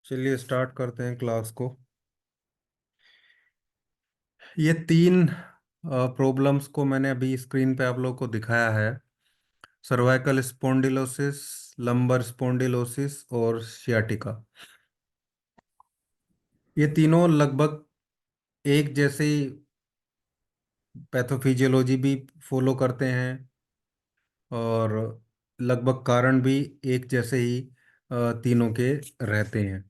चलिए स्टार्ट करते हैं क्लास को। ये तीन प्रॉब्लम्स को मैंने अभी स्क्रीन पे आप लोग को दिखाया है। सर्वाइकल स्पॉन्डिलोसिस, लंबर स्पॉन्डिलोसिस और सियाटिका। ये तीनों लगभग एक जैसे ही पैथोफिजियोलॉजी भी फॉलो करते हैं और लगभग कारण भी एक जैसे ही तीनों के रहते हैं।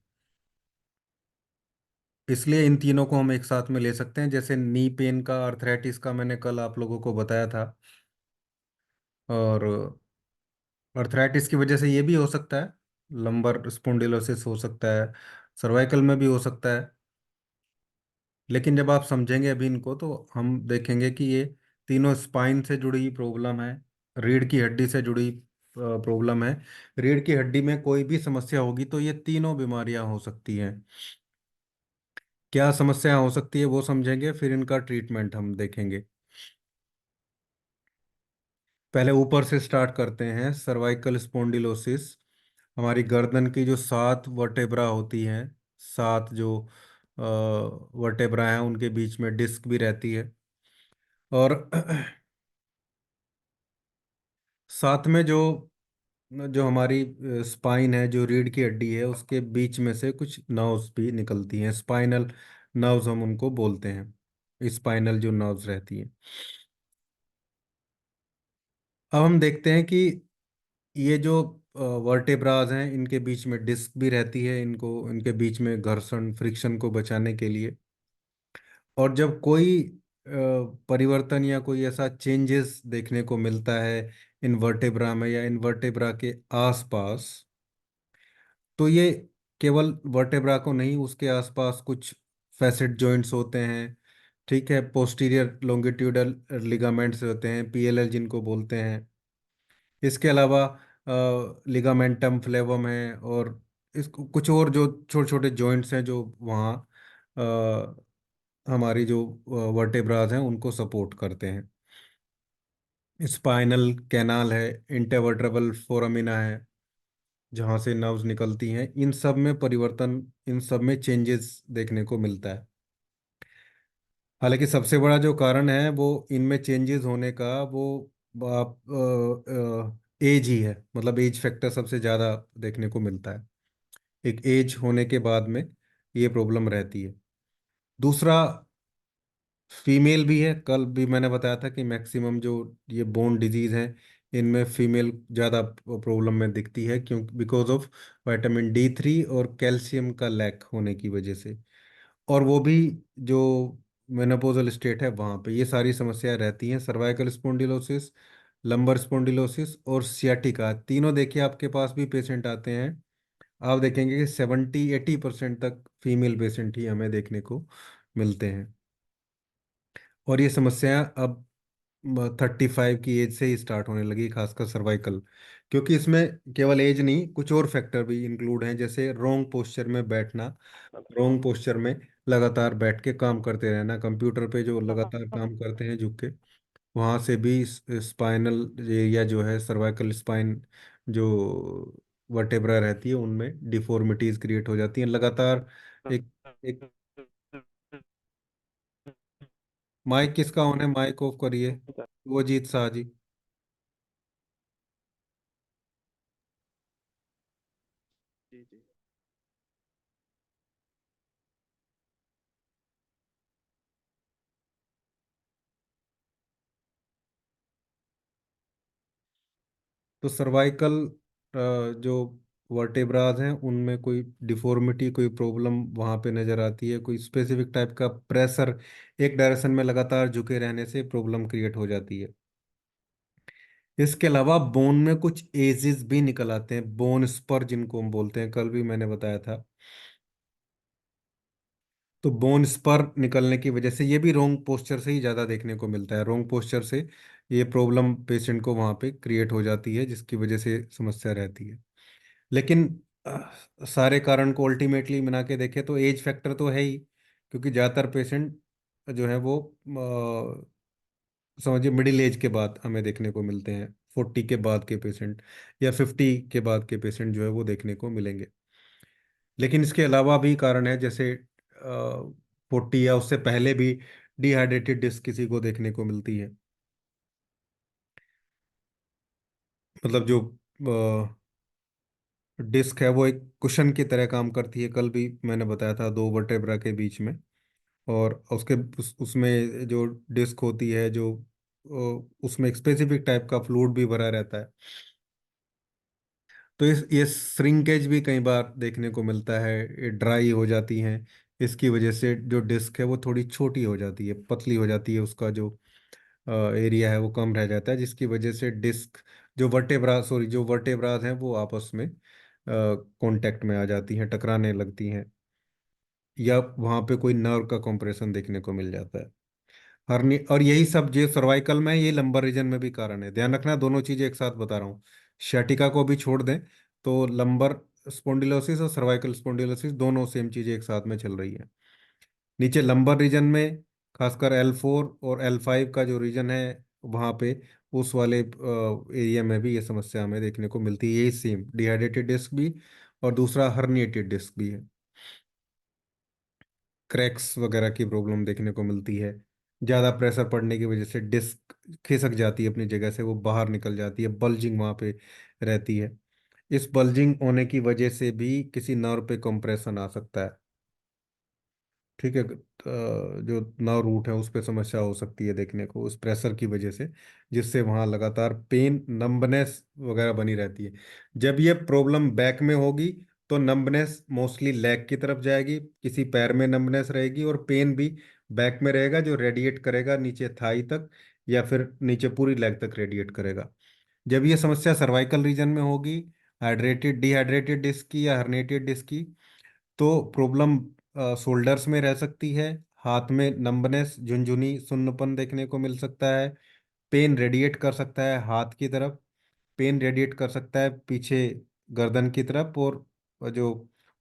इसलिए इन तीनों को हम एक साथ में ले सकते हैं। जैसे नी पेन का, अर्थराइटिस का मैंने कल आप लोगों को बताया था। और अर्थराइटिस की वजह से ये भी हो सकता है, लंबर स्पॉन्डिलोसिस हो सकता है, सर्वाइकल में भी हो सकता है। लेकिन जब आप समझेंगे अभी इनको तो हम देखेंगे कि ये तीनों स्पाइन से जुड़ी प्रॉब्लम है, रीढ़ की हड्डी से जुड़ी प्रॉब्लम है। रीढ़ की हड्डी में कोई भी समस्या होगी तो ये तीनों बीमारियां हो सकती हैं। क्या समस्या हो सकती है वो समझेंगे, फिर इनका ट्रीटमेंट हम देखेंगे। पहले ऊपर से स्टार्ट करते हैं। सर्वाइकल स्पॉन्डिलोसिस, हमारी गर्दन की जो 7 वर्टेब्रा होती हैं, 7 जो वर्टेब्रा हैं उनके बीच में डिस्क भी रहती है। और साथ में जो जो हमारी स्पाइन है, जो रीढ़ की हड्डी है, उसके बीच में से कुछ नर्व्स भी निकलती हैं, स्पाइनल नर्व्स हम उनको बोलते हैं, स्पाइनल जो नर्व्स रहती हैं। अब हम देखते हैं कि ये जो वर्टेब्राज हैं इनके बीच में डिस्क भी रहती है, इनको इनके बीच में घर्षण फ्रिक्शन को बचाने के लिए। और जब कोई परिवर्तन या कोई ऐसा चेंजेस देखने को मिलता है इन वर्टेब्रा में या इन वर्टेब्रा के आसपास, तो ये केवल वर्टेब्रा को नहीं, उसके आसपास कुछ फैसेट जॉइंट्स होते हैं, ठीक है, पोस्टीरियर लॉन्गिट्यूडल लिगामेंट्स होते हैं, पीएलएल जिनको बोलते हैं। इसके अलावा लिगामेंटम फ्लेवम है, और इसको कुछ और जो छोटे छोटे जॉइंट्स हैं जो वहाँ हमारी जो वर्टेब्राज हैं उनको सपोर्ट करते हैं। स्पाइनल कैनाल है, इंटरवर्टेब्रल फोरामिना है, जहाँ से नर्व्स निकलती हैं। इन सब में परिवर्तन, इन सब में चेंजेस देखने को मिलता है। हालांकि सबसे बड़ा जो कारण है वो इनमें चेंजेस होने का, वो आप एज ही है। मतलब एज फैक्टर सबसे ज़्यादा देखने को मिलता है। एक एज होने के बाद में ये प्रॉब्लम रहती है। दूसरा, फीमेल भी है। कल भी मैंने बताया था कि मैक्सिमम जो ये बोन डिजीज है इनमें फीमेल ज़्यादा प्रॉब्लम में दिखती है, क्यों? बिकॉज ऑफ विटामिन D3 और कैल्शियम का लैक होने की वजह से। और वो भी जो मेनोपॉजल स्टेट है वहाँ पे ये सारी समस्याएं रहती हैं। सर्वाइकल स्पॉन्डिलोसिस, लंबर स्पॉन्डिलोसिस और सियाटिका, तीनों देखिए आपके पास भी पेशेंट आते हैं। आप देखेंगे कि 70-80% तक फीमेल पेशेंट ही हमें देखने को मिलते हैं। और ये समस्याएं अब 35 की एज से ही स्टार्ट होने लगी, खासकर सर्वाइकल। क्योंकि इसमें केवल एज नहीं, कुछ और फैक्टर भी इंक्लूड हैं, जैसे रॉन्ग पोस्चर में बैठना, रॉन्ग पोस्चर में लगातार बैठ के काम करते रहना, कंप्यूटर पे जो लगातार काम करते हैं झुक के, वहाँ से भी स्पाइनल एरिया जो है, सर्वाइकल स्पाइन जो वर्टेब्रा रहती है उनमें डिफॉर्मिटीज क्रिएट हो जाती हैं लगातार। एक एक माइक किसका ऑन है? माइक ऑफ करिए। वो जीत शाह जी। जी जी। तो सर्वाइकल जो वर्टेब्राज हैं उनमें कोई डिफॉर्मिटी, कोई प्रॉब्लम वहाँ पे नज़र आती है, कोई स्पेसिफिक टाइप का प्रेशर एक डायरेक्शन में लगातार झुके रहने से प्रॉब्लम क्रिएट हो जाती है। इसके अलावा बोन में कुछ एजेस भी निकल आते हैं, बोन स्पर जिनको हम बोलते हैं, कल भी मैंने बताया था। तो बोन स्पर निकलने की वजह से ये भी रोंग पोस्चर से ही ज़्यादा देखने को मिलता है। रोंग पोस्चर से ये प्रॉब्लम पेशेंट को वहाँ पे क्रिएट हो जाती है, जिसकी वजह से समस्या रहती है। लेकिन सारे कारण को अल्टीमेटली मिला के देखें तो एज फैक्टर तो है ही, क्योंकि ज़्यादातर पेशेंट जो है वो समझिए मिडिल एज के बाद हमें देखने को मिलते हैं। 40 के बाद के पेशेंट या 50 के बाद के पेशेंट जो है वो देखने को मिलेंगे। लेकिन इसके अलावा भी कारण है, जैसे 40 या उससे पहले भी डिहाइड्रेटेड डिस्क किसी को देखने को मिलती है। मतलब जो डिस्क है वो एक कुशन की तरह काम करती है, कल भी मैंने बताया था, दो वर्टेब्रा के बीच में। और उसके उसमें जो डिस्क होती है, जो उसमें एक स्पेसिफिक टाइप का फ्लूइड भी भरा रहता है। तो इस ये श्रिंकेज भी कई बार देखने को मिलता है, ये ड्राई हो जाती हैं। इसकी वजह से जो डिस्क है वो थोड़ी छोटी हो जाती है, पतली हो जाती है, उसका जो एरिया है वो कम रह जाता है, जिसकी वजह से डिस्क, जो वर्टेब्रास हैं वो आपस में कांटेक्ट में आ जाती हैं, टकराने लगती हैं, या वहाँ पे कोई नर्व का कॉम्प्रेशन देखने को मिल जाता है। हर्नी और यही सब जो सर्वाइकल में है, ये लंबर रीजन में भी कारण है। ध्यान रखना, दोनों चीजें एक साथ बता रहा हूँ। शैटिका को भी छोड़ दें तो लंबर स्पोंडिलोसिस और सर्वाइकल स्पोंडिलोसिस दोनों सेम चीजें एक साथ में चल रही है। नीचे लंबर रीजन में खासकर L4 और L5 का जो रीजन है वहाँ पे, उस वाले एरिया में भी ये समस्या हमें देखने को मिलती है, यही सेम डिहाइड्रेटेड डिस्क भी, और दूसरा हर्निएटेड डिस्क भी है। क्रैक्स वगैरह की प्रॉब्लम देखने को मिलती है। ज़्यादा प्रेशर पड़ने की वजह से डिस्क खिसक जाती है अपनी जगह से, वो बाहर निकल जाती है, बल्जिंग वहाँ पे रहती है। इस बल्जिंग होने की वजह से भी किसी नर्व पे कंप्रेशन आ सकता है। ठीक है, जो नर्व रूट है उस पे समस्या हो सकती है देखने को, उस प्रेशर की वजह से, जिससे वहाँ लगातार पेन, नंबनेस वगैरह बनी रहती है। जब ये प्रॉब्लम बैक में होगी तो नंबनेस मोस्टली लेग की तरफ जाएगी, किसी पैर में नंबनेस रहेगी, और पेन भी बैक में रहेगा, जो रेडिएट करेगा नीचे थाई तक, या फिर नीचे पूरी लेग तक रेडिएट करेगा। जब ये समस्या सर्वाइकल रीजन में होगी, हाइड्रेटेड डिहाइड्रेटेड डिस्क की या हर्निएटेड डिस्क की, तो प्रॉब्लम शोल्डर्स में रह सकती है। हाथ में नंबनेस, झुनझुनी, सुन्नपन देखने को मिल सकता है। पेन रेडिएट कर सकता है हाथ की तरफ, पेन रेडिएट कर सकता है पीछे गर्दन की तरफ, और जो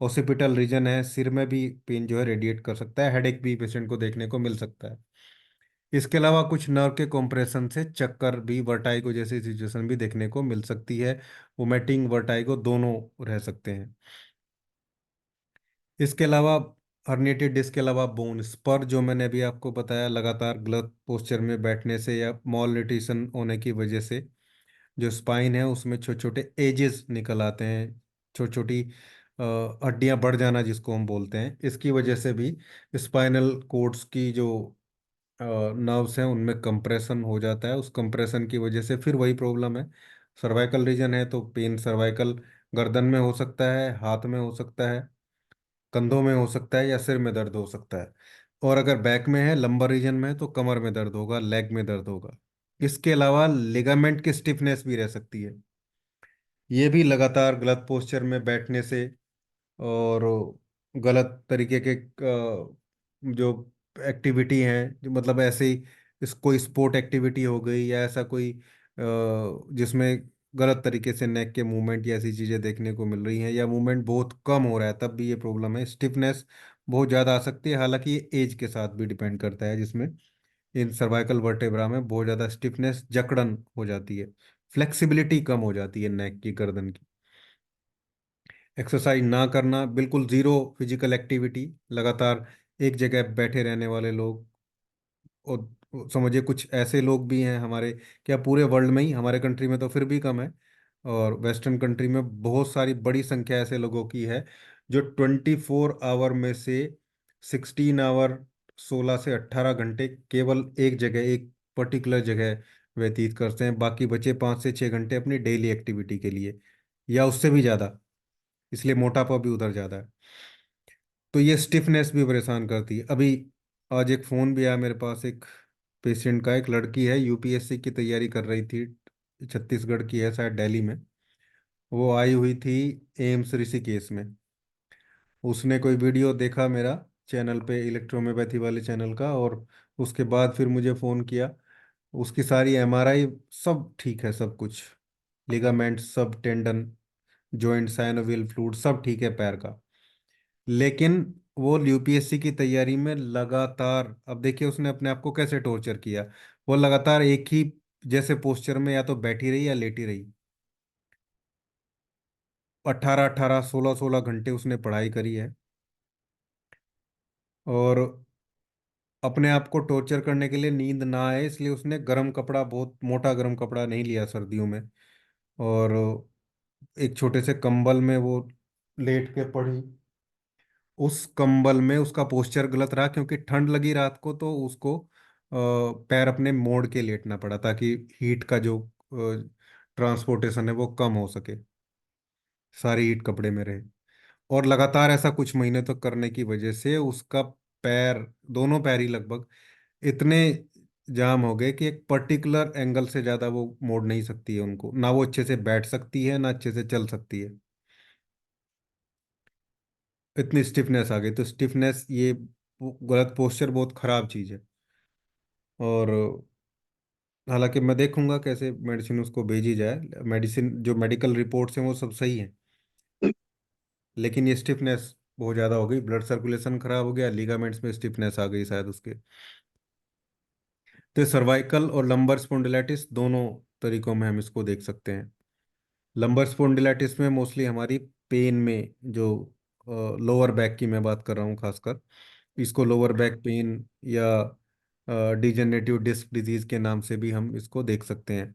ओसिपिटल रीजन है सिर में भी पेन जो है रेडिएट कर सकता है। हेडेक भी पेशेंट को देखने को मिल सकता है। इसके अलावा कुछ नर्व के कॉम्प्रेशन से चक्कर भी, वर्टाइगो जैसी सिचुएशन भी देखने को मिल सकती है। वोमिटिंग, वर्टाइगो दोनों रह सकते हैं। इसके अलावा हर्निएटेड डिस्क के अलावा बोन स्पर, जो मैंने अभी आपको बताया, लगातार गलत पोस्चर में बैठने से या मॉल न्यूट्रिशन होने की वजह से जो स्पाइन है उसमें छोटे छोटे एजेस निकल आते हैं, छोटी छोटी हड्डियां बढ़ जाना जिसको हम बोलते हैं। इसकी वजह से भी स्पाइनल कोड्स की जो नर्व्स हैं उनमें कंप्रेशन हो जाता है। उस कंप्रेशन की वजह से फिर वही प्रॉब्लम है। सर्वाइकल रीजन है तो पेन सर्वाइकल गर्दन में हो सकता है, हाथ में हो सकता है, कंधों में हो सकता है, या सिर में दर्द हो सकता है। और अगर बैक में है, लंबर रीजन में है, तो कमर में दर्द होगा, लेग में दर्द होगा। इसके अलावा लिगामेंट की स्टिफनेस भी रह सकती है। ये भी लगातार गलत पोस्चर में बैठने से, और गलत तरीके के जो एक्टिविटी हैं, जो मतलब ऐसे ही कोई स्पोर्ट एक्टिविटी हो गई, या ऐसा कोई जिसमें गलत तरीके से नेक के मूवमेंट या ऐसी चीज़ें देखने को मिल रही हैं, या मूवमेंट बहुत कम हो रहा है, तब भी ये प्रॉब्लम है। स्टिफनेस बहुत ज़्यादा आ सकती है, हालांकि ये एज के साथ भी डिपेंड करता है, जिसमें इन सर्वाइकल वर्टेब्रा में बहुत ज़्यादा स्टिफनेस, जकड़न हो जाती है, फ्लेक्सिबिलिटी कम हो जाती है नेक की, गर्दन की। एक्सरसाइज ना करना, बिल्कुल जीरो फिजिकल एक्टिविटी, लगातार एक जगह बैठे रहने वाले लोग, और समझिए कुछ ऐसे लोग भी हैं हमारे, क्या पूरे वर्ल्ड में ही, हमारे कंट्री में तो फिर भी कम है, और वेस्टर्न कंट्री में बहुत सारी बड़ी संख्या ऐसे लोगों की है जो 24 आवर में से 16 आवर, 16 से 18 घंटे केवल एक जगह, एक पर्टिकुलर जगह व्यतीत करते हैं, बाकी बचे 5 से 6 घंटे अपनी डेली एक्टिविटी के लिए, या उससे भी ज़्यादा। इसलिए मोटापा भी उधर ज़्यादा है। तो ये स्टिफनेस भी परेशान करती है। अभी आज एक फ़ोन भी आया मेरे पास, एक पेशेंट का, एक लड़की है, यूपीएससी की तैयारी कर रही थी, छत्तीसगढ़ की है शायद, दिल्ली में। वो आई हुई थी एम्स ऋषिकेश में। उसने कोई वीडियो देखा मेरा चैनल पे, इलेक्ट्रोम्योपैथी वाले चैनल का, और उसके बाद फिर मुझे फ़ोन किया। उसकी सारी एमआरआई सब ठीक है, सब कुछ, लिगामेंट सब, टेंडन, जॉइंट, साइनोवियल फ्लूइड सब ठीक है पैर का। लेकिन वो यूपीएससी की तैयारी में लगातार, अब देखिए उसने अपने आप को कैसे टॉर्चर किया। वो लगातार एक ही जैसे पोस्चर में या तो बैठी रही या लेटी रही, 18 18 16 16 घंटे उसने पढ़ाई करी है। और अपने आप को टॉर्चर करने के लिए नींद ना आए इसलिए उसने गर्म कपड़ा, बहुत मोटा गर्म कपड़ा नहीं लिया सर्दियों में। और एक छोटे से कंबल में वो लेट के पड़ी। उस कंबल में उसका पोस्चर गलत रहा क्योंकि ठंड लगी रात को, तो उसको पैर अपने मोड़ के लेटना पड़ा ताकि हीट का जो ट्रांसपोर्टेशन है वो कम हो सके, सारी हीट कपड़े में रहे। और लगातार ऐसा कुछ महीने तक करने की वजह से उसका पैर, दोनों पैर ही लगभग इतने जाम हो गए कि एक पर्टिकुलर एंगल से ज्यादा वो मोड़ नहीं सकती है उनको, ना वो अच्छे से बैठ सकती है ना अच्छे से चल सकती है। इतनी स्टिफनेस आ गई। तो स्टिफनेस, ये गलत पोस्चर बहुत खराब चीज है। और हालांकि मैं देखूंगा कैसे मेडिसिन उसको भेजी जाए। मेडिसिन जो मेडिकल रिपोर्ट्स हैं वो सब सही हैं, लेकिन ये स्टिफनेस बहुत ज़्यादा हो गई, ब्लड सर्कुलेशन खराब हो गया, लिगामेंट्स में स्टिफनेस आ गई शायद उसके। तो सर्वाइकल और लंबर स्पॉन्डिलाइटिस दोनों तरीकों में हम इसको देख सकते हैं। लंबर स्पॉन्डिलाइटिस में मोस्टली हमारी पेन में जो लोअर बैक की मैं बात कर रहा हूँ खासकर, इसको लोअर बैक पेन या डिजेनरेटिव डिस्क डिजीज के नाम से भी हम इसको देख सकते हैं।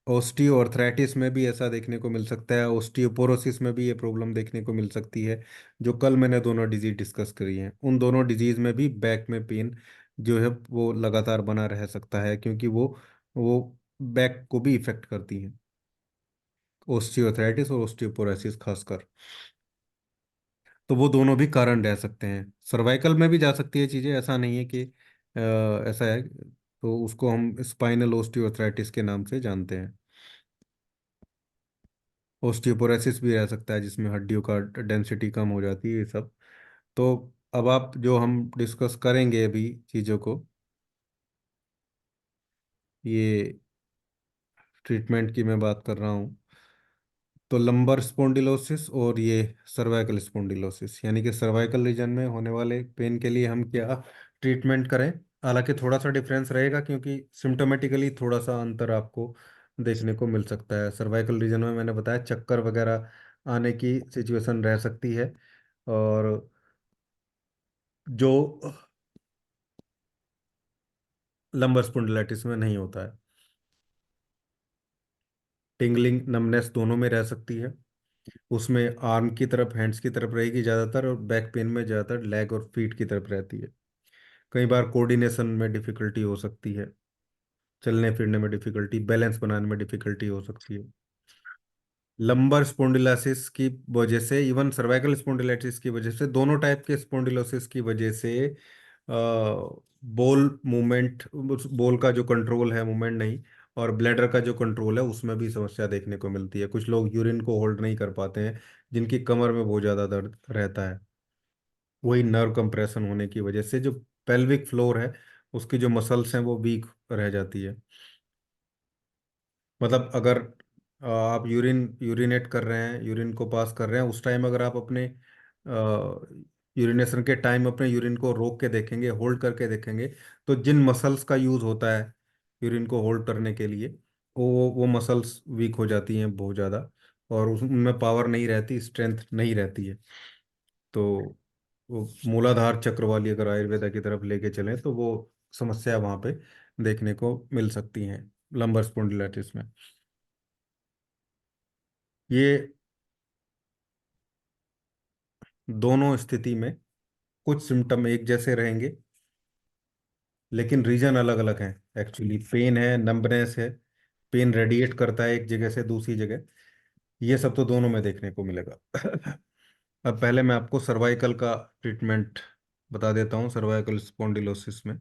ऑस्टियोआर्थराइटिस में भी ऐसा देखने को मिल सकता है, ऑस्टियोपोरोसिस में भी ये प्रॉब्लम देखने को मिल सकती है। जो कल मैंने दोनों डिजीज डिस्कस करी हैं, उन दोनों डिजीज में भी बैक में पेन जो है वो लगातार बना रह सकता है, क्योंकि वो बैक को भी इफेक्ट करती हैं, ऑस्टियोआर्थराइटिस और ऑस्टियोपोरोसिस खासकर। तो वो दोनों भी कारण रह सकते हैं। सर्वाइकल में भी जा सकती है चीज़ें, ऐसा नहीं है कि ऐसा है। तो उसको हम स्पाइनल ऑस्टियोआर्थराइटिस के नाम से जानते हैं। ओस्टियोपोरोसिस भी रह सकता है जिसमें हड्डियों का डेंसिटी कम हो जाती है, ये सब। तो अब आप जो हम डिस्कस करेंगे अभी चीज़ों को, ये ट्रीटमेंट की मैं बात कर रहा हूँ। तो लंबर स्पॉन्डिलोसिस और ये सर्वाइकल स्पॉन्डिलोसिस, यानी कि सर्वाइकल रीजन में होने वाले पेन के लिए हम क्या ट्रीटमेंट करें। हालांकि थोड़ा सा डिफरेंस रहेगा क्योंकि सिम्टोमेटिकली थोड़ा सा अंतर आपको देखने को मिल सकता है। सर्वाइकल रीजन में मैंने बताया चक्कर वगैरह आने की सिचुएशन रह सकती है। और जो लंबर स्पॉन्डिलाइटिस में नहीं होता है, टिंगलिंग नमनेस दोनों में रह सकती है। उसमें आर्म की तरफ, हैंड्स की तरफ रहेगी ज़्यादातर, और बैक पेन में ज़्यादातर लेग और फीट की तरफ रहती है। कई बार कोऑर्डिनेशन में डिफिकल्टी हो सकती है, चलने फिरने में डिफिकल्टी, बैलेंस बनाने में डिफिकल्टी हो सकती है। लंबर स्पॉन्डिलोसिस की वजह से, इवन सर्वाइकल स्पॉन्डिलाइटिस की वजह से, दोनों टाइप के स्पॉन्डिलोसिस की वजह से बोल मूवमेंट, बोल का जो कंट्रोल है, मूवमेंट नहीं, और ब्लैडर का जो कंट्रोल है उसमें भी समस्या देखने को मिलती है। कुछ लोग यूरिन को होल्ड नहीं कर पाते हैं, जिनकी कमर में बहुत ज़्यादा दर्द रहता है। वही नर्व कंप्रेशन होने की वजह से जो पेल्विक फ्लोर है, उसकी जो मसल्स हैं वो वीक रह जाती है। मतलब अगर आप यूरिनेट कर रहे हैं, यूरिन को पास कर रहे हैं, उस टाइम अगर आप अपने यूरिनेशन के टाइम अपने यूरिन को रोक के देखेंगे, होल्ड करके देखेंगे, तो जिन मसल्स का यूज़ होता है यूरिन को होल्ड करने के लिए, वो मसल्स वीक हो जाती हैं बहुत ज़्यादा, और उनमें पावर नहीं रहती, स्ट्रेंथ नहीं रहती है। तो वो मूलाधार चक्र वाली अगर आयुर्वेदा की तरफ लेके चलें तो वो समस्या वहाँ पे देखने को मिल सकती हैं लंबर स्पॉन्डिलाइटिस में। ये दोनों स्थिति में कुछ सिम्टम एक जैसे रहेंगे, लेकिन रीजन अलग अलग हैं। एक्चुअली पेन है, नंबनेस है, पेन रेडिएट करता है एक जगह से दूसरी जगह, ये सब तो दोनों में देखने को मिलेगा। अब पहले मैं आपको सर्वाइकल का ट्रीटमेंट बता देता हूँ, सर्वाइकल स्पॉन्डिलोसिस में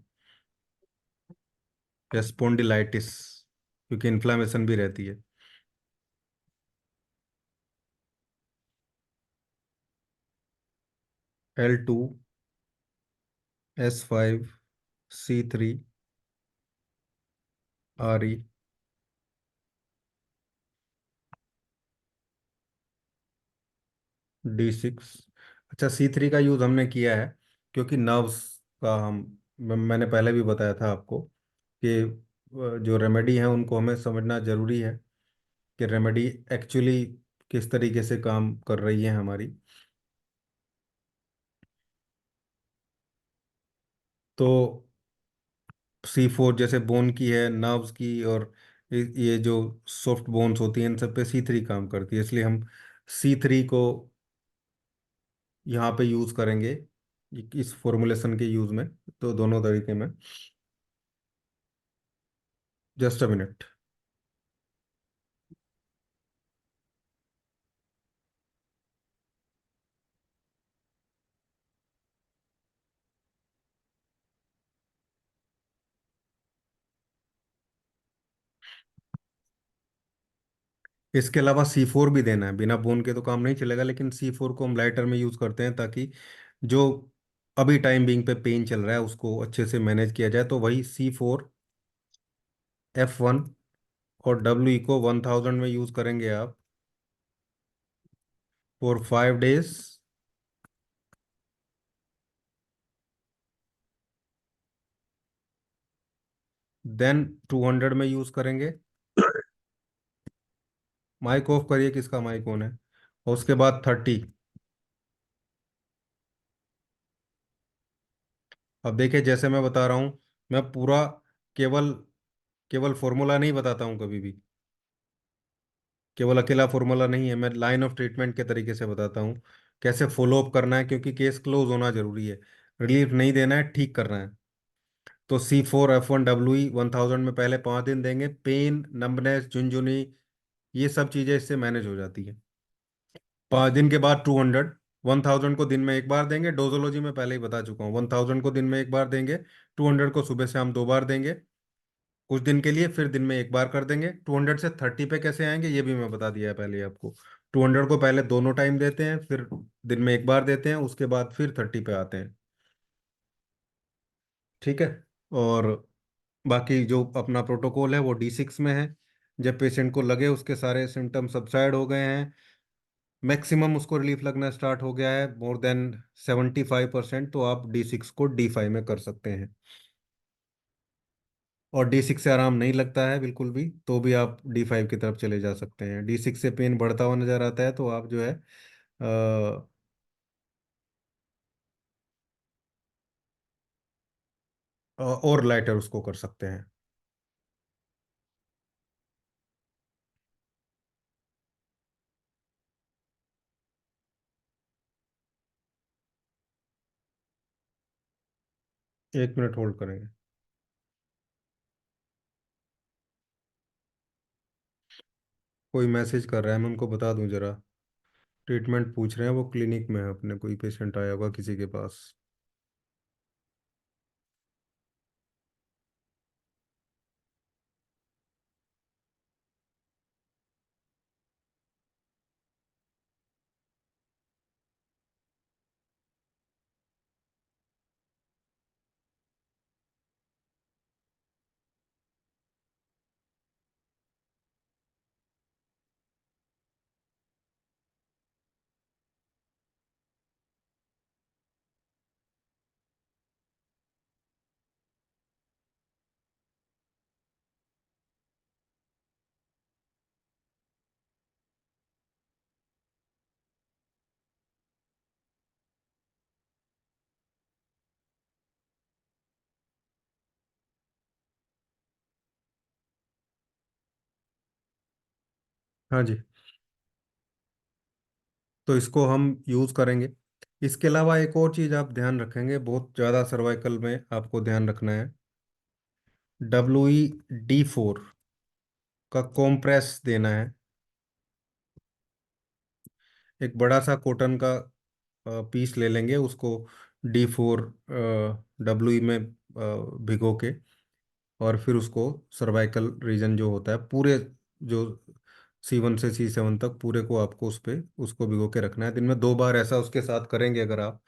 या स्पॉन्डिलाइटिस, क्योंकि इन्फ्लामेशन भी रहती है। L2, S5, C3, RE, D6। अच्छा, C3 का यूज़ हमने किया है क्योंकि नर्व्स का हम, मैंने पहले भी बताया था आपको कि जो रेमेडी है उनको हमें समझना जरूरी है कि रेमेडी एक्चुअली किस तरीके से काम कर रही है हमारी। तो C4 जैसे बोन की है, नर्व्स की, और ये जो सॉफ्ट बोन्स होती हैं इन सब पे C3 काम करती है, इसलिए हम C3 को यहाँ पे यूज करेंगे इस फॉर्मुलेशन के यूज में। तो दोनों तरीके में। Just a minute. इसके अलावा C4 भी देना है, बिना बोन के तो काम नहीं चलेगा, लेकिन C4 को हम लाइटर में यूज करते हैं ताकि जो अभी टाइम बिंग पे पेन चल रहा है उसको अच्छे से मैनेज किया जाए। तो वही C4F1 और WE को 1000 में यूज करेंगे आप फॉर 5 डेज। देन 200 में यूज करेंगे। माइक ऑफ करिए, किसका माइक ऑन है। और उसके बाद 30। अब देखिए, जैसे मैं बता रहा हूँ, मैं पूरा केवल केवल फॉर्मूला नहीं बताता हूँ कभी भी। केवल अकेला फॉर्मूला नहीं है, मैं लाइन ऑफ ट्रीटमेंट के तरीके से बताता हूँ कैसे फॉलो अप करना है, क्योंकि केस क्लोज होना जरूरी है। रिलीफ नहीं देना है, ठीक करना है। तो C4F1WE 1000 में पहले 5 दिन देंगे। पेन, नंबनेस, झुनझुनी, ये सब चीज़ें इससे मैनेज हो जाती है। 5 दिन के बाद 200। 1000 को दिन में एक बार देंगे, डोजोलॉजी में पहले ही बता चुका हूँ। 1000 को दिन में एक बार देंगे, 200 को सुबह शाम 2 बार देंगे कुछ दिन के लिए, फिर दिन में एक बार कर देंगे। 200 से 30 पे कैसे आएंगे ये भी मैं बता दिया है पहले ही आपको। 200 को पहले दोनों टाइम देते हैं, फिर दिन में एक बार देते हैं, उसके बाद फिर 30 पे आते हैं। ठीक है। और बाकी जो अपना प्रोटोकॉल है वो D6 में है। जब पेशेंट को लगे उसके सारे सिम्टम सबसाइड हो गए हैं, मैक्सिमम उसको रिलीफ लगना स्टार्ट हो गया है, मोर देन 75%, तो आप D6 को D5 में कर सकते हैं। और D6 से आराम नहीं लगता है बिल्कुल भी, तो भी आप D5 की तरफ चले जा सकते हैं। D6 से पेन बढ़ता हुआ नजर आता है तो आप जो है और लाइटर उसको कर सकते हैं। 1 मिनट होल्ड करेंगे। कोई मैसेज कर रहा है, मैं उनको बता दूं जरा। ट्रीटमेंट पूछ रहे हैं, वो क्लिनिक में है अपने, कोई पेशेंट आया होगा किसी के पास। हाँ जी। तो इसको हम यूज़ करेंगे। इसके अलावा एक और चीज़ आप ध्यान रखेंगे, बहुत ज़्यादा सर्वाइकल में आपको ध्यान रखना है। WE-D4 का कॉम्प्रेस देना है। एक बड़ा सा कॉटन का पीस ले लेंगे, उसको D4 WE में भिगो के, और फिर उसको सर्वाइकल रीजन जो होता है पूरे, जो C1 से C7 तक पूरे को आपको उस पे उसको भिगो के रखना है। दिन में 2 बार ऐसा उसके साथ करेंगे अगर आप,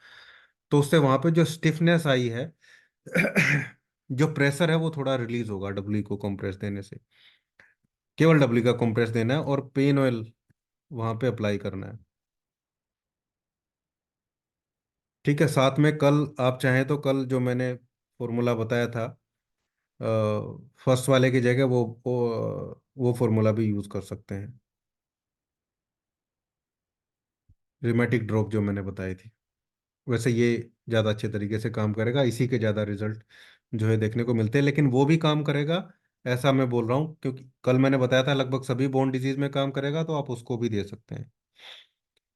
तो उससे वहां पे जो स्टिफनेस आई है, जो प्रेशर है वो थोड़ा रिलीज होगा डब्ल्यू को कंप्रेस देने से। केवल डब्ल्यू का कंप्रेस देना है और पेन ऑयल वहां पे अप्लाई करना है। ठीक है। साथ में कल आप चाहें तो कल जो मैंने फॉर्मूला बताया था फर्स्ट वाले की जगह, वो फॉर्मूला भी यूज कर सकते हैं। रिमेटिक ड्रॉप जो मैंने बताई थी। वैसे ये ज़्यादा अच्छे तरीके से काम करेगा, इसी के ज़्यादा रिजल्ट जो है देखने को मिलते हैं, लेकिन वो भी काम करेगा ऐसा मैं बोल रहा हूँ, क्योंकि कल मैंने बताया था लगभग सभी बोन डिजीज में काम करेगा, तो आप उसको भी दे सकते हैं।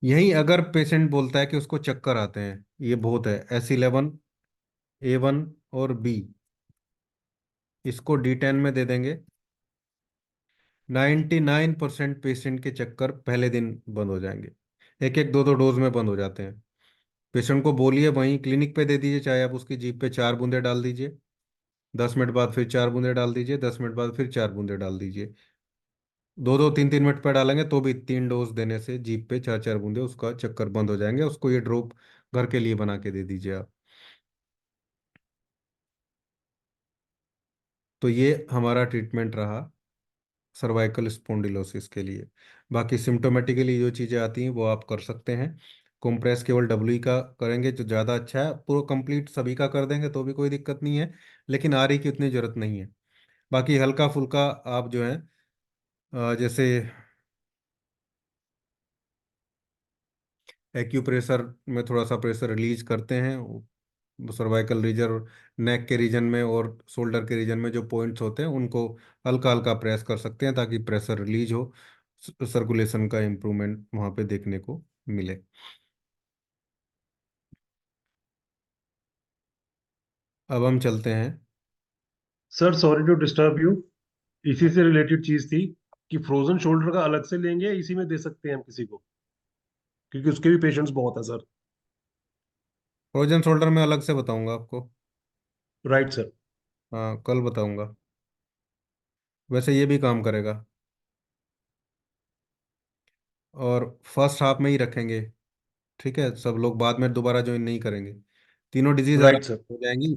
यही अगर पेशेंट बोलता है कि उसको चक्कर आते हैं, ये बहुत है, S11 A1 और बी, इसको D10 में दे देंगे। 99% पेशेंट के चक्कर पहले दिन बंद हो जाएंगे, एक एक दो दो डोज में बंद हो जाते हैं। पेशेंट को बोलिए वहीं क्लिनिक पे दे दीजिए, चाहे आप उसकी जीभ पे 4 बूंदे डाल दीजिए, 10 मिनट बाद फिर 4 बूंदे डाल दीजिए, 10 मिनट बाद फिर 4 बूंदे डाल दीजिए। दो दो तीन तीन मिनट पे डालेंगे तो भी 3 डोज देने से जीभ पे 4 4 बूंदे उसका चक्कर बंद हो जाएंगे। उसको ये ड्रॉप घर के लिए बना के दे दीजिए आप। तो ये हमारा ट्रीटमेंट रहा सर्वाइकल स्पॉन्डिलोसिस के लिए। बाकी सिम्टोमेटिकली जो चीज़ें आती हैं वो आप कर सकते हैं। कंप्रेस केवल डब्ल्यू का करेंगे तो ज़्यादा अच्छा है, पूरा कंप्लीट सभी का कर देंगे तो भी कोई दिक्कत नहीं है, लेकिन आर ई की उतनी ज़रूरत नहीं है। बाकी हल्का फुल्का आप जो है जैसे एक्यूप्रेशर में थोड़ा सा प्रेशर रिलीज करते हैं सर्वाइकल रीजन और नेक के रीजन में और शोल्डर के रीजन में जो पॉइंट्स होते हैं उनको हल्का हल्का प्रेस कर सकते हैं, ताकि प्रेशर रिलीज हो, सर्कुलेशन का इम्प्रूवमेंट वहाँ पे देखने को मिले। अब हम चलते हैं। Sir sorry to disturb you, इसी हाँ, से रिलेटेड चीज थी कि फ्रोजन शोल्डर का अलग से लेंगे या इसी में दे सकते हैं हम किसी को, क्योंकि उसके भी पेशेंट्स बहुत हैं सर। फ्रोजन शोल्डर में अलग से बताऊंगा आपको। Right sir. हाँ, कल बताऊंगा। वैसे ये भी काम करेगा, और फर्स्ट हाफ में ही रखेंगे, ठीक है, सब लोग बाद में दोबारा ज्वाइन नहीं करेंगे। तीनों डिजीज राइट आराम सर। से हो जाएंगी,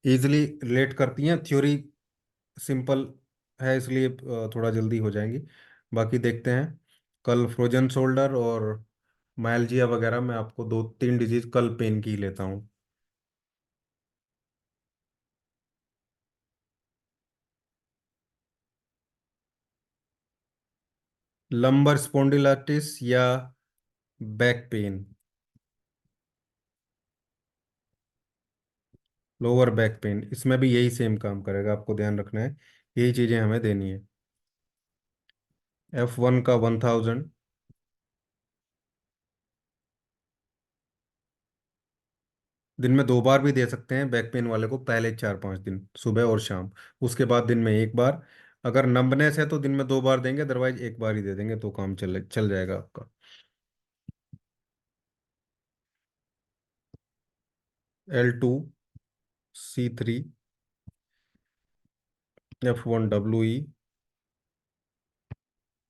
इजीली रिलेट करती हैं, थ्योरी सिंपल है इसलिए थोड़ा जल्दी हो जाएंगी। बाकी देखते हैं कल फ्रोजन शोल्डर और मायल्जिया वगैरह, मैं आपको 2 3 डिजीज कल पेन की ही लेता हूँ। लंबर स्पॉन्डिलाइटिस या back pain, lower back pain, इसमें भी यही सेम काम करेगा, आपको ध्यान रखना है, यही चीज़ें हमें देनी है। F1 का 1000, दिन में 2 बार भी दे सकते हैं बैक पेन वाले को, पहले 4 5 दिन सुबह और शाम, उसके बाद दिन में 1 बार। अगर नंबनेस है तो दिन में 2 बार देंगे, अदरवाइज 1 बार ही दे देंगे तो काम चल चल जाएगा आपका। L2 C3 F1 WE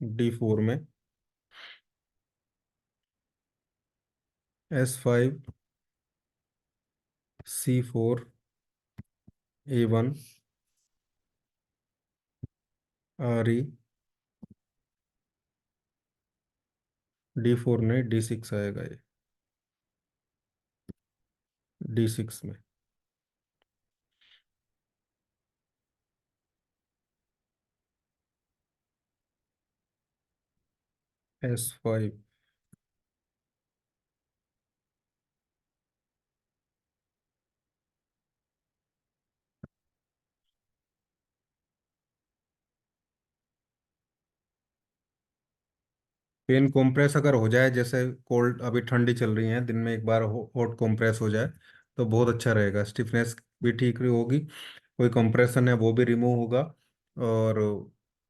D4 में S5 C4 A1 RE D4 नहीं D6 आएगा ये, D6 में S5। पेन कॉम्प्रेस अगर हो जाए, जैसे कोल्ड अभी ठंडी चल रही है, दिन में 1 बार हॉट कॉम्प्रेस हो जाए तो बहुत अच्छा रहेगा, स्टिफनेस भी ठीक होगी, कोई कंप्रेशन है वो भी रिमूव होगा, और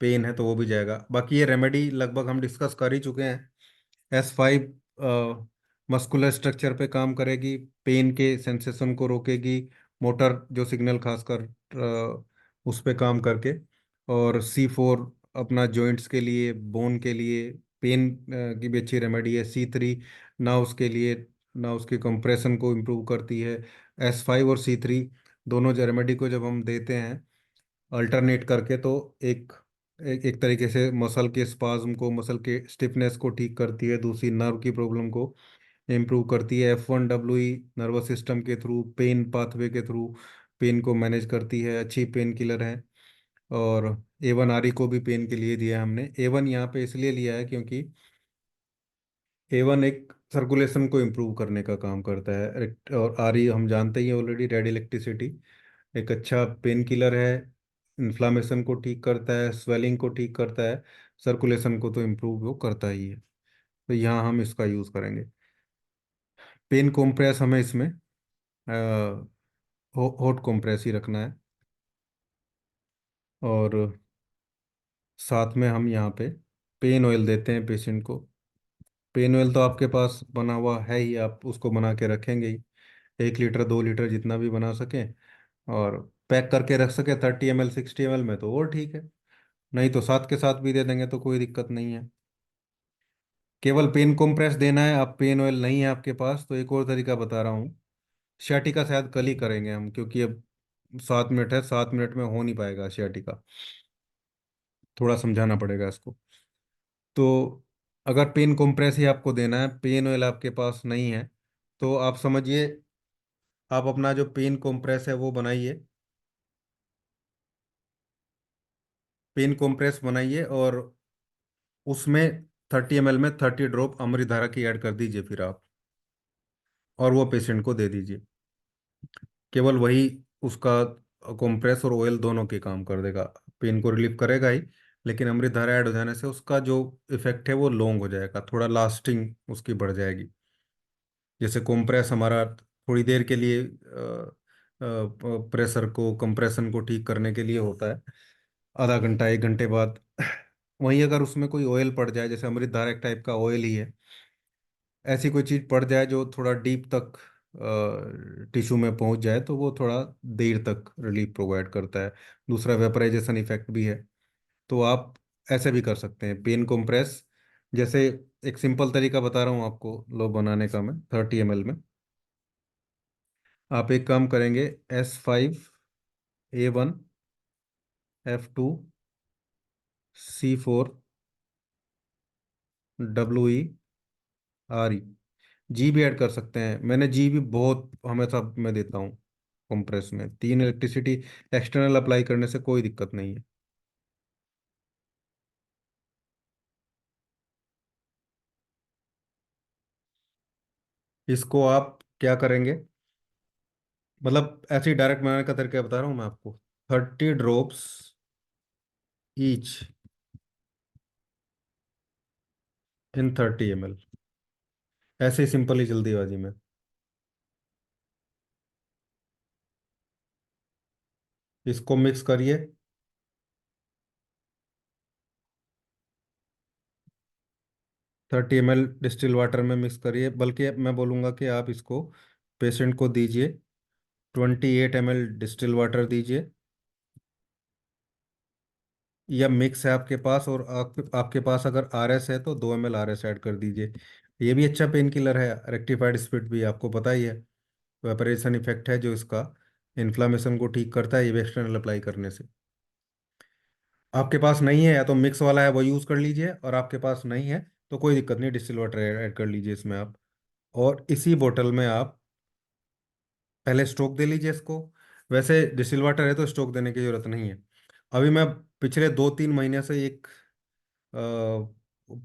पेन है तो वो भी जाएगा। बाकी ये रेमेडी लगभग हम डिस्कस कर ही चुके हैं। S5 मस्कुलर स्ट्रक्चर पे काम करेगी, पेन के सेंसेशन को रोकेगी, मोटर जो सिग्नल खासकर उस पे काम करके, और C4 अपना जॉइंट्स के लिए, बोन के लिए, पेन की भी अच्छी रेमेडी है। C3 ना उसके लिए ना उसके कंप्रेशन को इम्प्रूव करती है। S5 और C3 दोनों जो रेमेडी को जब हम देते हैं अल्टरनेट करके, तो एक तरीके से मसल के स्पाज्म को, मसल के स्टिफनेस को ठीक करती है, दूसरी नर्व की प्रॉब्लम को इम्प्रूव करती है। F1 WE नर्वस सिस्टम के थ्रू, पेन पाथवे के थ्रू पेन को मैनेज करती है, अच्छी पेन किलर है। और A1 RE को भी पेन के लिए दिया है हमने। A1 यहाँ पे इसलिए लिया है क्योंकि A1 एक सर्कुलेशन को इम्प्रूव करने का काम करता है। और आरई हम जानते ही हैं ऑलरेडी, रेड इलेक्ट्रिसिटी एक अच्छा पेन किलर है। इन्फ्लामेशन को ठीक करता है, स्वेलिंग को ठीक करता है, सर्कुलेशन को तो इम्प्रूव वो करता ही है। तो यहाँ हम इसका यूज़ करेंगे। पेन कॉम्प्रेस हमें इसमें हॉट कॉम्प्रेस ही रखना है। और साथ में हम यहाँ पे पेन ऑयल देते हैं पेशेंट को। पेन ऑयल तो आपके पास बना हुआ है ही, आप उसको बना के रखेंगे ही। 1 लीटर 2 लीटर जितना भी बना सकें, और पैक करके रख सके 30 ml 60 ml में, तो और ठीक है। नहीं तो साथ के साथ भी दे देंगे तो कोई दिक्कत नहीं है। केवल पेन कॉम्प्रेस देना है, आप पेन ऑयल नहीं है आपके पास, तो एक और तरीका बता रहा हूँ। शियाटिका शायद कल ही करेंगे हम, क्योंकि अब 7 मिनट है, 7 मिनट में हो नहीं पाएगा शियाटिका। थोड़ा समझाना पड़ेगा इसको। तो अगर पेन कॉम्प्रेस ही आपको देना है, पेन ऑयल आपके पास नहीं है, तो आप समझिए, आप अपना जो पेन कॉम्प्रेस है वो बनाइए। पेन कॉम्प्रेस बनाइए और उसमें 30 ml में 30 ड्रॉप अमृतधारा की ऐड कर दीजिए फिर आप, और वो पेशेंट को दे दीजिए। केवल वही उसका कॉम्प्रेस और ऑयल दोनों के काम कर देगा। पेन को रिलीफ करेगा ही, लेकिन अमृतधारा ऐड हो जाने से उसका जो इफेक्ट है वो लॉन्ग हो जाएगा, थोड़ा लास्टिंग उसकी बढ़ जाएगी। जैसे कॉम्प्रेस हमारा थोड़ी देर के लिए प्रेशर को, कंप्रेशन को ठीक करने के लिए होता है, आधा घंटा 1 घंटे बाद। वहीं अगर उसमें कोई ऑयल पड़ जाए, जैसे अमृतधारा एक टाइप का ऑयल ही है, ऐसी कोई चीज़ पड़ जाए जो थोड़ा डीप तक टिश्यू में पहुंच जाए, तो वो थोड़ा देर तक रिलीफ प्रोवाइड करता है। दूसरा वेपराइजेशन इफेक्ट भी है। तो आप ऐसे भी कर सकते हैं पेन कंप्रेस। जैसे एक सिंपल तरीका बता रहा हूँ आपको लो बनाने का, मैं 30 ml में आप एक काम करेंगे। S5 A1 F2 C4 WE RE, जी भी ऐड कर सकते हैं। मैंने जी भी बहुत हमेशा मैं देता हूँ कंप्रेस में। 3 इलेक्ट्रिसिटी एक्सटर्नल अप्लाई करने से कोई दिक्कत नहीं है। इसको आप क्या करेंगे, मतलब ऐसे ही डायरेक्ट बनाने का तरीका बता रहा हूँ मैं आपको। 30 ड्रॉप्स ईच इन 30 ml, ऐसे ही सिंपल ही जल्दीबाजी में। इसको मिक्स करिए। 30 ml डिस्टिल वाटर में मिक्स करिए, बल्कि मैं बोलूँगा कि आप इसको पेशेंट को दीजिए। 28 ml डिस्टिल वाटर दीजिए, या मिक्स है आपके पास, और आपके पास अगर RS है तो 2 ml RS ऐड कर दीजिए। ये भी अच्छा पेन किलर है। रेक्टिफाइड स्पिरिट भी आपको पता ही है, वेपरेशन इफेक्ट है जो इसका, इन्फ्लामेशन को ठीक करता है ये भी एक्सटर्नल अप्लाई करने से। आपके पास नहीं है, या तो मिक्स वाला है वो यूज़ कर लीजिए, और आपके पास नहीं है तो कोई दिक्कत नहीं, डिस्टिल वाटर ऐड कर लीजिए इसमें आप। और इसी बोतल में आप पहले स्ट्रोक दे लीजिए इसको। वैसे डिस्टिल वाटर है तो स्ट्रोक देने की जरूरत नहीं है। अभी मैं पिछले 2-3 महीने से एक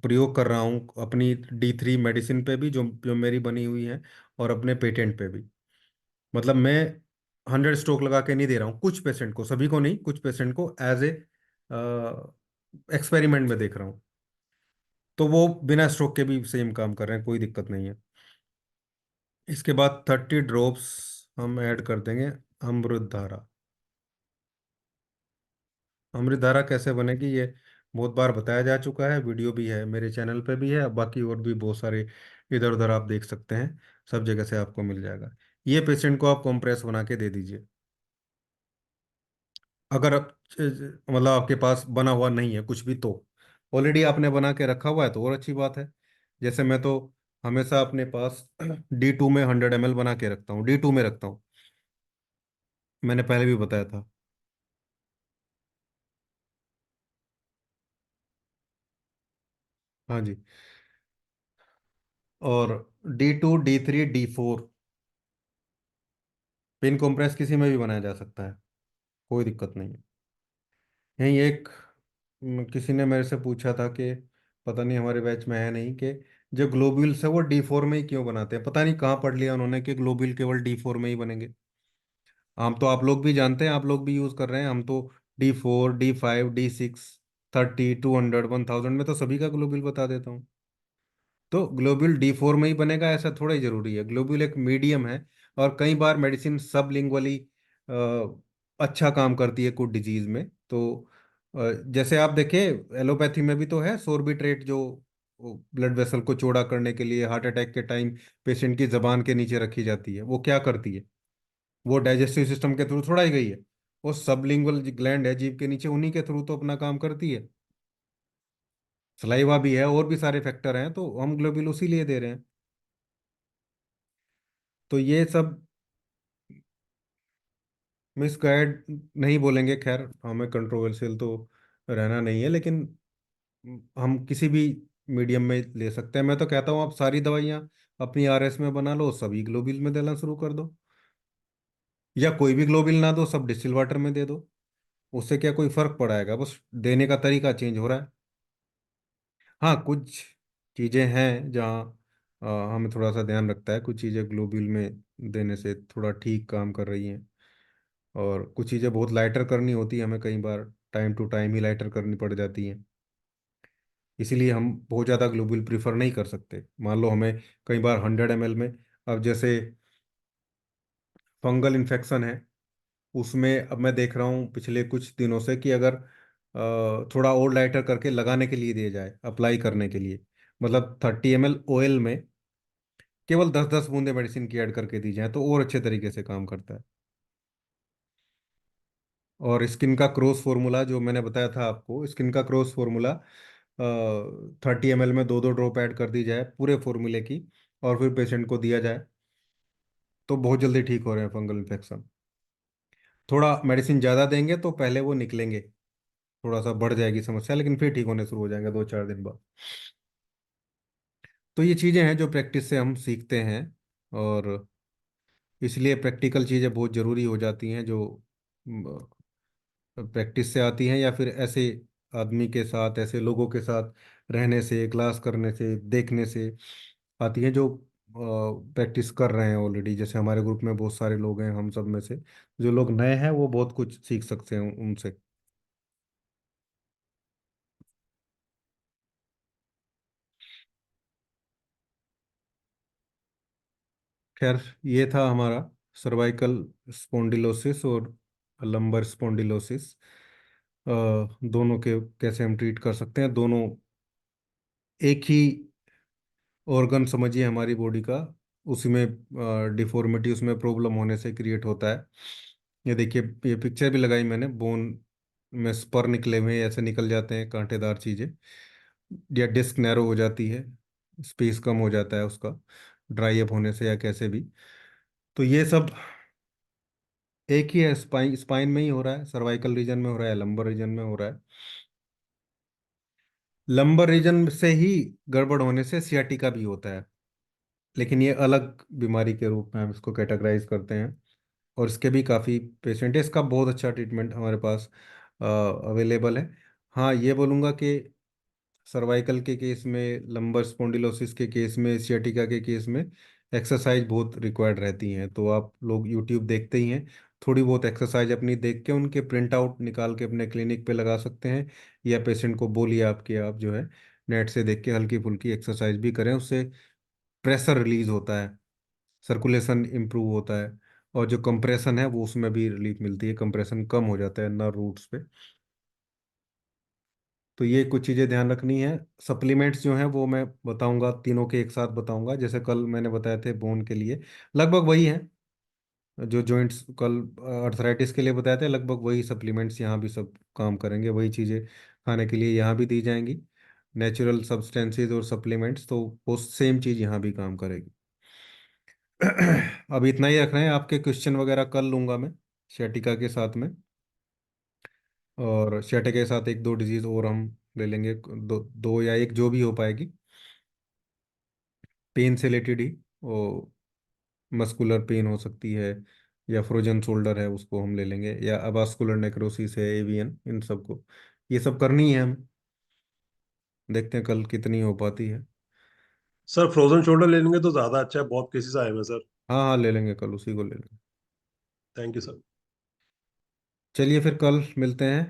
प्रयोग कर रहा हूँ अपनी D3 मेडिसिन पे भी, जो जो मेरी बनी हुई है, और अपने पेटेंट पे भी। मतलब मैं 100 स्ट्रोक लगा के नहीं दे रहा हूँ, कुछ पेशेंट को, सभी को नहीं, कुछ पेशेंट को एज ए एक्सपेरिमेंट में देख रहा हूँ। तो वो बिना स्ट्रोक के भी सेम काम कर रहे हैं, कोई दिक्कत नहीं है। इसके बाद 30 ड्रॉप्स हम ऐड कर देंगे अमृत धारा। अमृत धारा कैसे बनेगी ये बहुत बार बताया जा चुका है, वीडियो भी है मेरे चैनल पे भी है, बाकी और भी बहुत सारे इधर उधर आप देख सकते हैं, सब जगह से आपको मिल जाएगा। ये पेशेंट को आप कॉम्प्रेस बना के दे दीजिए। अगर मतलब आपके पास बना हुआ नहीं है कुछ भी, तो ऑलरेडी आपने बना के रखा हुआ है तो और अच्छी बात है। जैसे मैं तो हमेशा अपने पास D2 में 100 ml बना के रखता हूँ, D2 में रखता हूँ, मैंने पहले भी बताया था। हाँ जी। और D2 D3 D4 pin compress किसी में भी बनाया जा सकता है, कोई दिक्कत नहीं है। यही एक किसी ने मेरे से पूछा था कि पता नहीं हमारे बैच में है नहीं, कि जो ग्लोब्यूल्स है वो D4 में ही क्यों बनाते हैं, पता नहीं कहाँ पढ़ लिया उन्होंने कि ग्लोब्यूल केवल D4 में ही बनेंगे। हम तो, आप लोग भी जानते हैं, आप लोग भी यूज कर रहे हैं, हम तो D4, D5, D6, 30, 200, 1000 में तो सभी का ग्लोब्यूल बता देता हूँ। तो ग्लोब्यूल D4 में ही बनेगा ऐसा थोड़ा ही जरूरी है, ग्लोब्यूल एक मीडियम है। और कई बार मेडिसिन सबलिंगुअली अच्छा काम करती है कुछ डिजीज में। तो जैसे आप देखें, एलोपैथी में भी तो है सोर्बिट्रेट, जो ब्लड वेसल को चौड़ा करने के लिए हार्ट अटैक के टाइम पेशेंट की जबान के नीचे रखी जाती है। वो क्या करती है, वो डाइजेस्टिव सिस्टम के थ्रू थोड़ा ही गई है, वो सबलिंगुअल ग्लैंड है जीभ के नीचे, उन्हीं के थ्रू तो अपना काम करती है। सलाइवा भी है, और भी सारे फैक्टर हैं, तो हम ग्लोब्यूल उसी लिए दे रहे हैं। तो ये सब मिसगाइड नहीं बोलेंगे, खैर हमें कंट्रोवर्शियल तो रहना नहीं है, लेकिन हम किसी भी मीडियम में ले सकते हैं। मैं तो कहता हूँ आप सारी दवाइयाँ अपनी RS में बना लो, सभी ग्लोबिल में देना शुरू कर दो, या कोई भी ग्लोबिल ना दो, सब डिस्टिल वाटर में दे दो। उससे क्या कोई फर्क पड़ाएगा, बस देने का तरीका चेंज हो रहा है। हाँ, कुछ चीज़ें हैं जहाँ हमें थोड़ा सा ध्यान रखता है, कुछ चीज़ें ग्लोबिल में देने से थोड़ा ठीक काम कर रही हैं, और कुछ चीज़ें बहुत लाइटर करनी होती है हमें, कई बार टाइम टू टाइम ही लाइटर करनी पड़ जाती हैं। इसीलिए हम बहुत ज़्यादा ग्लोबुल प्रीफर नहीं कर सकते। मान लो हमें कई बार 100 ml में, अब जैसे फंगल इन्फेक्शन है, उसमें अब मैं देख रहा हूँ पिछले कुछ दिनों से कि अगर थोड़ा और लाइटर करके लगाने के लिए दिया जाए, अप्लाई करने के लिए, मतलब 30 ml ऑयल में केवल 10-10 बूंदे मेडिसिन की ऐड करके दी जाए, तो और अच्छे तरीके से काम करता है। और स्किन का क्रॉस फार्मूला जो मैंने बताया था आपको, स्किन का क्रॉस फार्मूला, 30 ml में 2-2 ड्रॉप ऐड कर दी जाए पूरे फार्मूले की, और फिर पेशेंट को दिया जाए, तो बहुत जल्दी ठीक हो रहे हैं फंगल इन्फेक्शन। थोड़ा मेडिसिन ज़्यादा देंगे तो पहले वो निकलेंगे, थोड़ा सा बढ़ जाएगी समस्या, लेकिन फिर ठीक होने शुरू हो जाएंगे 2-4 दिन बाद। तो ये चीज़ें हैं जो प्रैक्टिस से हम सीखते हैं, और इसलिए प्रैक्टिकल चीज़ें बहुत ज़रूरी हो जाती हैं, जो प्रैक्टिस से आती हैं, या फिर ऐसे आदमी के साथ, ऐसे लोगों के साथ रहने से, क्लास करने से, देखने से आती हैं, जो प्रैक्टिस कर रहे हैं ऑलरेडी। जैसे हमारे ग्रुप में बहुत सारे लोग हैं, हम सब में से जो लोग नए हैं वो बहुत कुछ सीख सकते हैं उनसे। खैर, ये था हमारा सर्वाइकल स्पॉन्डिलोसिस और लंबर स्पॉन्डिलोसिस, दोनों के कैसे हम ट्रीट कर सकते हैं। दोनों एक ही ऑर्गन समझिए हमारी बॉडी का, उसी में डिफॉर्मिटी, उसमें प्रॉब्लम होने से क्रिएट होता है। ये देखिए, ये पिक्चर भी लगाई मैंने, बोन में स्पर निकले हुए हैं, ऐसे निकल जाते हैं कांटेदार चीज़ें, या डिस्क नैरो हो जाती है, स्पेस कम हो जाता है उसका, ड्राई अप होने से या कैसे भी। तो ये सब एक ही है, स्पाइन स्पाइन में ही हो रहा है, सर्वाइकल रीजन में हो रहा है, लंबर रीजन में हो रहा है। लंबर रीजन से ही गड़बड़ होने से सियाटिका भी होता है, लेकिन ये अलग बीमारी के रूप में हम इसको कैटेगराइज करते हैं, और इसके भी काफ़ी पेशेंट है, इसका बहुत अच्छा ट्रीटमेंट हमारे पास अवेलेबल है। हाँ, ये बोलूँगा कि सर्वाइकल के केस में, लंबर स्पॉन्डिलोसिस के केस में, सियाटिका के केस में एक्सरसाइज बहुत रिक्वायर्ड रहती हैं। तो आप लोग यूट्यूब देखते ही हैं, थोड़ी बहुत एक्सरसाइज अपनी देख के उनके प्रिंट आउट निकाल के अपने क्लिनिक पे लगा सकते हैं, या पेशेंट को बोलिए आपके, आप जो है नेट से देख के हल्की फुल्की एक्सरसाइज भी करें, उससे प्रेशर रिलीज होता है, सर्कुलेशन इम्प्रूव होता है, और जो कंप्रेशन है वो उसमें भी रिलीफ मिलती है, कंप्रेशन कम हो जाता है नर्व रूट्स पे। तो ये कुछ चीज़ें ध्यान रखनी है। सप्लीमेंट्स जो हैं वो मैं बताऊंगा, तीनों के एक साथ बताऊंगा, जैसे कल मैंने बताए थे बोन के लिए, लगभग वही है जो जॉइंट्स कल अर्थराइटिस के लिए बताए थे, लगभग वही सप्लीमेंट्स यहाँ भी सब काम करेंगे, वही चीज़ें खाने के लिए यहाँ भी दी जाएंगी, नेचुरल सब्सटेंसेस और सप्लीमेंट्स, तो वो सेम चीज़ यहाँ भी काम करेगी। अब इतना ही रख रहे हैं, आपके क्वेश्चन वगैरह कर लूंगा मैं शैटिका के साथ में, और शैटिका के साथ एक दो डिजीज और हम ले लेंगे, दो दो या एक जो भी हो पाएगी, पेन से रिलेटेड ही, वो मस्कुलर पेन हो सकती है, या फ्रोजन शोल्डर है उसको हम ले लेंगे, या अवास्कुलर नेक्रोसिस है, एवीएन, इन सबको ये सब करनी है हम, देखते हैं कल कितनी हो पाती है। सर फ्रोजन शोल्डर ले लेंगे तो ज्यादा अच्छा है, बहुत केसेस आए हुए हैं सर। हाँ हाँ, ले लेंगे, कल उसी को ले लेंगे। Thank you sir. चलिए फिर कल मिलते हैं।